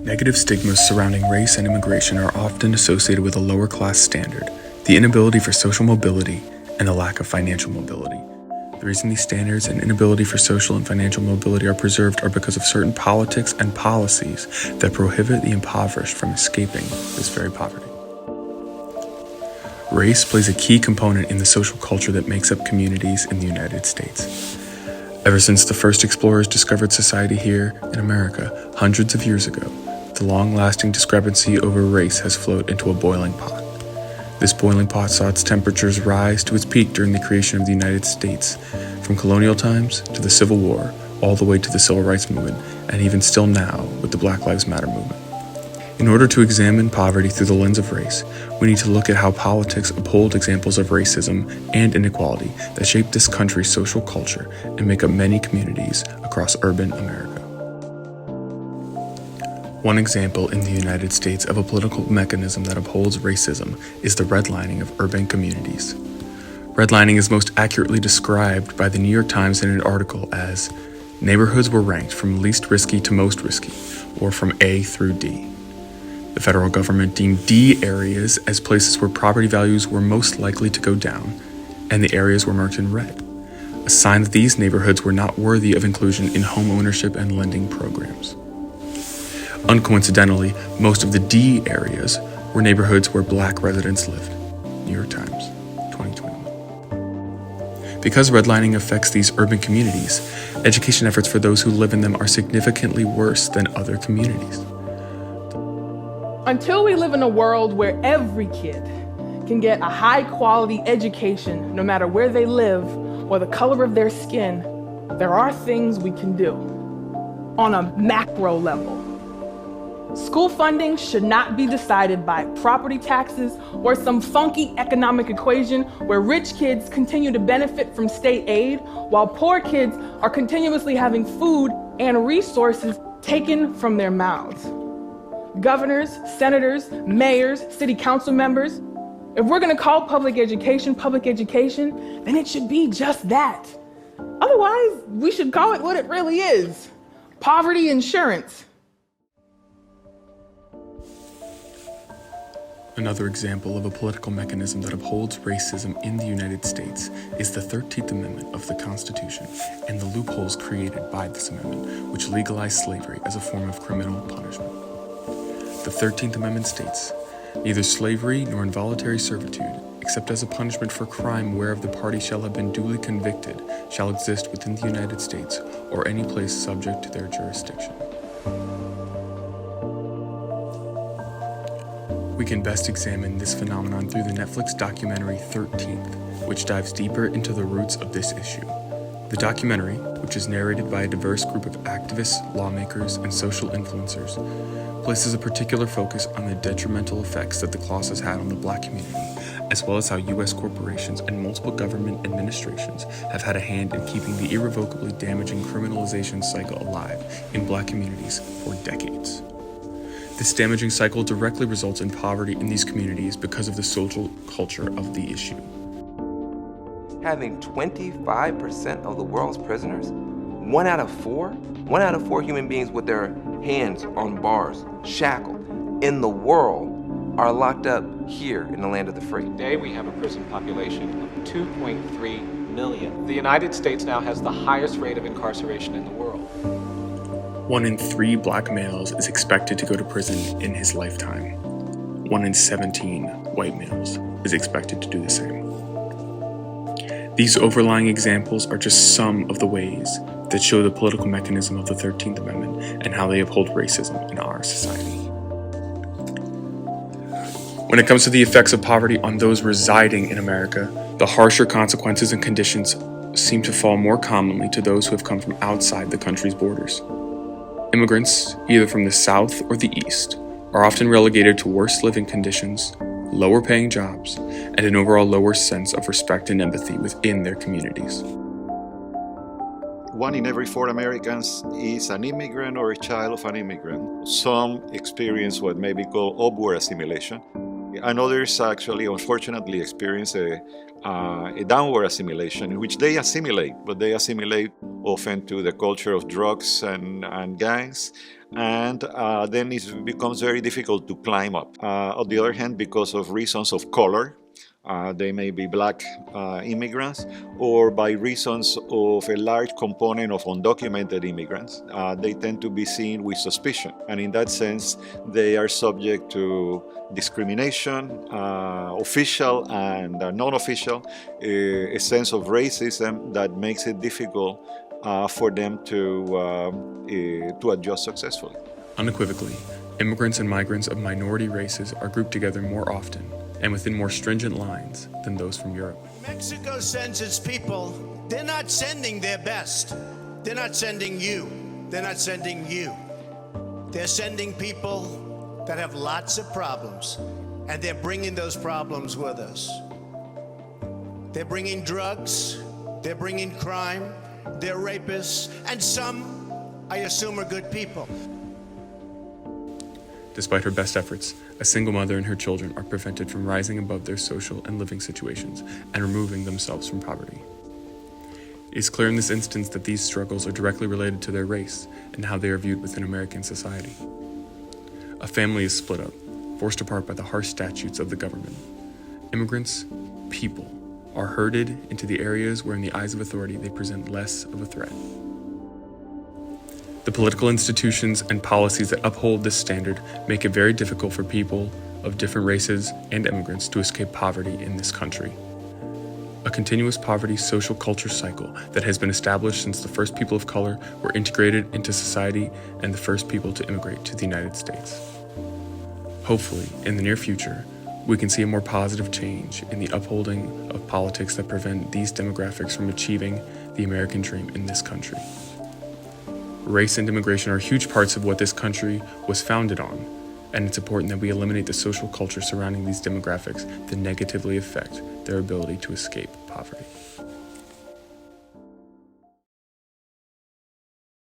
Negative stigmas surrounding race and immigration are often associated with a lower class standard, the inability for social mobility, and the lack of financial mobility. The reason these standards and inability for social and financial mobility are preserved are because of certain politics and policies that prohibit the impoverished from escaping this very poverty. Race plays a key component in the social culture that makes up communities in the United States. Ever since the first explorers discovered society here in America hundreds of years ago, the long-lasting discrepancy over race has flowed into a boiling pot. This boiling pot saw its temperatures rise to its peak during the creation of the United States, from colonial times to the Civil War, all the way to the Civil Rights Movement, and even still now with the Black Lives Matter movement. In order to examine poverty through the lens of race, we need to look at how politics uphold examples of racism and inequality that shape this country's social culture and make up many communities across urban America. One example in the United States of a political mechanism that upholds racism is the redlining of urban communities. Redlining is most accurately described by the New York Times in an article as neighborhoods were ranked from least risky to most risky, or from A through D. The federal government deemed D areas as places where property values were most likely to go down, and the areas were marked in red, a sign that these neighborhoods were not worthy of inclusion in home ownership and lending programs. Uncoincidentally, most of the D areas were neighborhoods where Black residents lived. New York Times, 2021. Because redlining affects these urban communities, education efforts for those who live in them are significantly worse than other communities. Until we live in a world where every kid can get a high-quality education, no matter where they live or the color of their skin, there are things we can do on a macro level. School funding should not be decided by property taxes or some funky economic equation where rich kids continue to benefit from state aid while poor kids are continuously having food and resources taken from their mouths. Governors, senators, mayors, city council members, if we're going to call public education, then it should be just that. Otherwise, we should call it what it really is: poverty insurance. Another example of a political mechanism that upholds racism in the United States is the 13th Amendment of the Constitution and the loopholes created by this amendment, which legalize slavery as a form of criminal punishment. The 13th Amendment states, "Neither slavery nor involuntary servitude, except as a punishment for crime whereof the party shall have been duly convicted, shall exist within the United States or any place subject to their jurisdiction." We can best examine this phenomenon through the Netflix documentary 13th, which dives deeper into the roots of this issue. The documentary, which is narrated by a diverse group of activists, lawmakers, and social influencers, places a particular focus on the detrimental effects that the clause has had on the Black community, as well as how U.S. corporations and multiple government administrations have had a hand in keeping the irrevocably damaging criminalization cycle alive in Black communities for decades. This damaging cycle directly results in poverty in these communities because of the social culture of the issue. Having 25% of the world's prisoners, one out of four human beings with their hands on bars, shackled, in the world are locked up here in the land of the free. Today we have a prison population of 2.3 million. The United States now has the highest rate of incarceration in the world. 1 in 3 Black males is expected to go to prison in his lifetime. 1 in 17 white males is expected to do the same. These overlying examples are just some of the ways that show the political mechanism of the 13th Amendment and how they uphold racism in our society. When it comes to the effects of poverty on those residing in America, the harsher consequences and conditions seem to fall more commonly to those who have come from outside the country's borders. Immigrants, either from the South or the East, are often relegated to worse living conditions, lower paying jobs, and an overall lower sense of respect and empathy within their communities. 1 in every 4 Americans is an immigrant or a child of an immigrant. Some experience what may be called upward assimilation, and others actually, unfortunately, experience a downward assimilation in which they assimilate, but they assimilate often to the culture of drugs and gangs. And then it becomes very difficult to climb up. On the other hand, because of reasons of color, they may be black immigrants, or by reasons of a large component of undocumented immigrants, they tend to be seen with suspicion. And in that sense, they are subject to discrimination, official and non-official, a sense of racism that makes it difficult for them to adjust successfully. Unequivocally, immigrants and migrants of minority races are grouped together more often and within more stringent lines than those from Europe. Mexico sends its people, they're not sending their best. They're not sending you. They're not sending you. They're sending people that have lots of problems, and they're bringing those problems with us. They're bringing drugs, they're bringing crime, they're rapists, and some, I assume, are good people. Despite her best efforts, a single mother and her children are prevented from rising above their social and living situations and removing themselves from poverty. It is clear in this instance that these struggles are directly related to their race and how they are viewed within American society. A family is split up, forced apart by the harsh statutes of the government. Immigrants, people, are herded into the areas where in the eyes of authority they present less of a threat. The political institutions and policies that uphold this standard make it very difficult for people of different races and immigrants to escape poverty in this country. A continuous poverty social culture cycle that has been established since the first people of color were integrated into society and the first people to immigrate to the United States. Hopefully, in the near future, we can see a more positive change in the upholding of politics that prevent these demographics from achieving the American dream in this country. Race and immigration are huge parts of what this country was founded on, and it's important that we eliminate the social culture surrounding these demographics that negatively affect their ability to escape poverty.